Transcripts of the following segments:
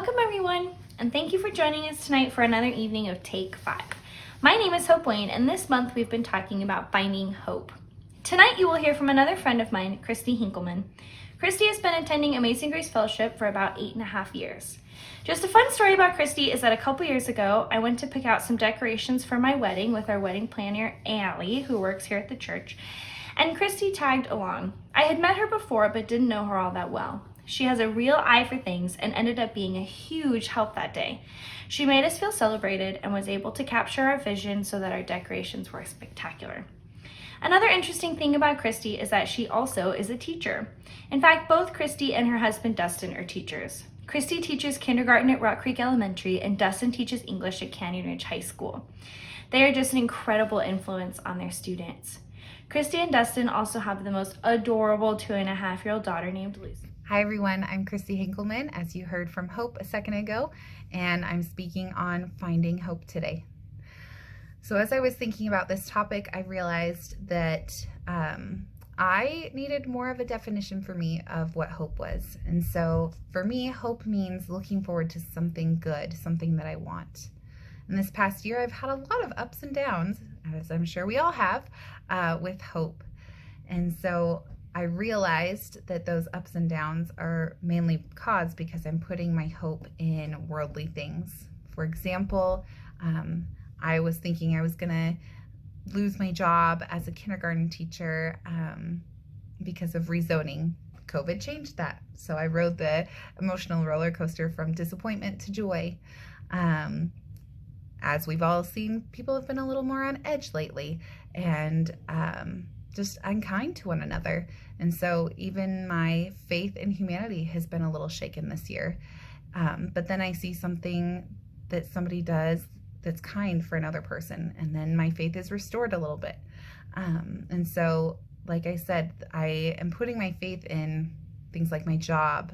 Welcome everyone, and thank you for joining us tonight for another evening of Take 5. My name is Hope Wayne, and this month we've been talking about finding hope. Tonight you will hear from another friend of mine, Kristi Henkelmann. Kristi has been attending Amazing Grace Fellowship for about 8.5 years. Just a fun story about Kristi is that a couple years ago, I went to pick out some decorations for my wedding with our wedding planner, Allie, who works here at the church, and Kristi tagged along. I had met her before, but didn't know her all that well. She has a real eye for things and ended up being a huge help that day. She made us feel celebrated and was able to capture our vision so that our decorations were spectacular. Another interesting thing about Kristi is that she also is a teacher. In fact, both Kristi and her husband Dustin are teachers. Kristi teaches kindergarten at Rock Creek Elementary and Dustin teaches English at Canyon Ridge High School. They are just an incredible influence on their students. Kristi and Dustin also have the most adorable 2.5-year-old daughter named Lucy. Hi everyone, I'm Kristi Henkelmann, as you heard from Hope a second ago, and I'm speaking on finding hope today. So as I was thinking about this topic, I realized that I needed more of a definition for me of what hope was. And so for me, hope means looking forward to something good, something that I want. And this past year, I've had a lot of ups and downs, as I'm sure we all have, with hope. And so I realized that those ups and downs are mainly caused because I'm putting my hope in worldly things. For example, I was thinking I was gonna lose my job as a kindergarten teacher because of rezoning. COVID changed that. So I rode the emotional roller coaster from disappointment to joy. As we've all seen, people have been a little more on edge lately and just unkind to one another. And so even my faith in humanity has been a little shaken this year. But then I see something that somebody does that's kind for another person, and then my faith is restored a little bit. And so, like I said, I am putting my faith in things like my job,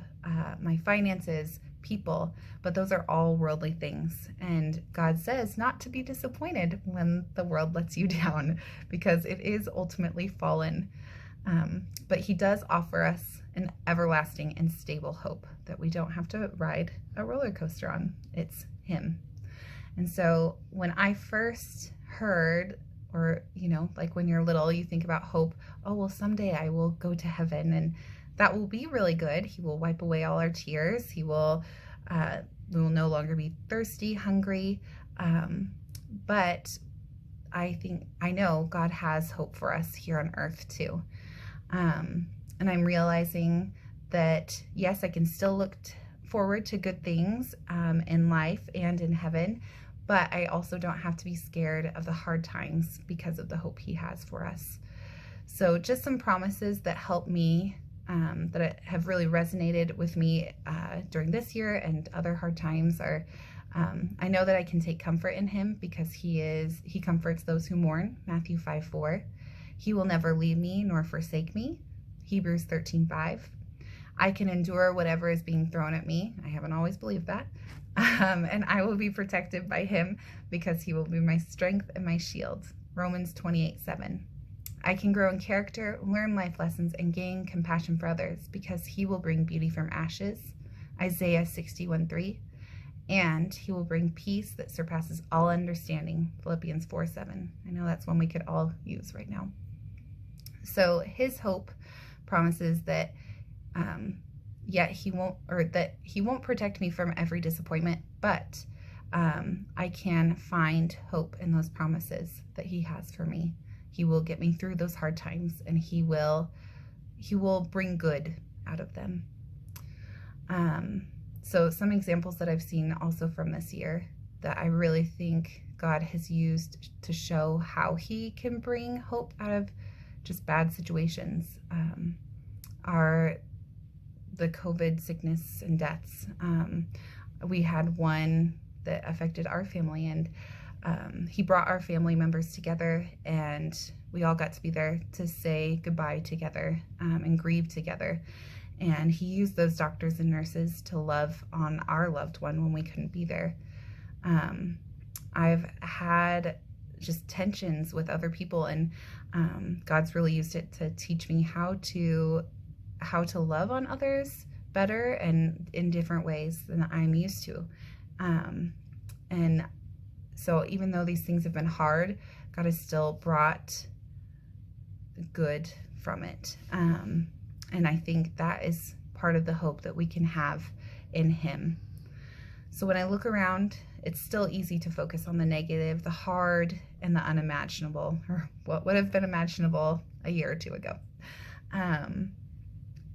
my finances, people, but those are all worldly things. And God says not to be disappointed when the world lets you down, because it is ultimately fallen. But he does offer us an everlasting and stable hope that we don't have to ride a roller coaster on. It's him. And so when I first heard, or, like when you're little, you think about hope, oh, well, someday I will go to heaven and that will be really good. He will wipe away all our tears. We will no longer be thirsty, hungry. But I know God has hope for us here on earth too. And I'm realizing that, yes, I can still look forward to good things in life and in heaven, but I also don't have to be scared of the hard times because of the hope he has for us. So just some promises that help me, that have really resonated with me during this year and other hard times are, I know that I can take comfort in him because he comforts those who mourn, Matthew 5:4. He will never leave me nor forsake me, Hebrews 13:5. I can endure whatever is being thrown at me. I haven't always believed that. And I will be protected by him because he will be my strength and my shield, Romans 28:7. I can grow in character, learn life lessons, and gain compassion for others because he will bring beauty from ashes, Isaiah 61:3. And he will bring peace that surpasses all understanding, Philippians 4:7. I know that's one we could all use right now. So his hope promises that he won't protect me from every disappointment, but I can find hope in those promises that he has for me. He will get me through those hard times, and he will bring good out of them. So some examples that I've seen also from this year that I really think God has used to show how he can bring hope out of just bad situations are the COVID sickness and deaths. We had one that affected our family, and he brought our family members together, and we all got to be there to say goodbye together and grieve together. And he used those doctors and nurses to love on our loved one when we couldn't be there. I've had just tensions with other people, and God's really used it to teach me how to love on others better and in different ways than I'm used to. And so even though these things have been hard, God has still brought good from it. And I think that is part of the hope that we can have in Him. So when I look around, it's still easy to focus on the negative, the hard, and the unimaginable, or what would have been imaginable a year or two ago.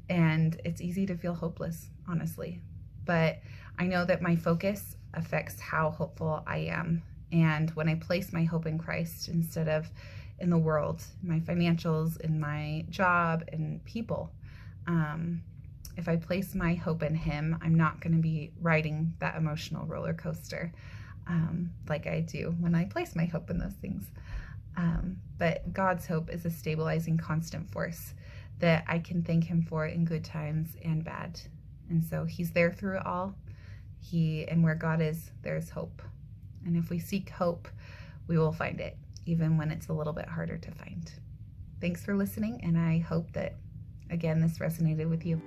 And it's easy to feel hopeless, honestly. But I know that my focus affects how hopeful I am. And when I place my hope in Christ instead of in the world, my financials, in my job, and people, if I place my hope in Him, I'm not going to be riding that emotional roller coaster like I do when I place my hope in those things. But God's hope is a stabilizing, constant force that I can thank Him for in good times and bad. And so He's there through it all. And where God is, there's hope. And if we seek hope, we will find it, even when it's a little bit harder to find. Thanks for listening, and I hope that, again, this resonated with you.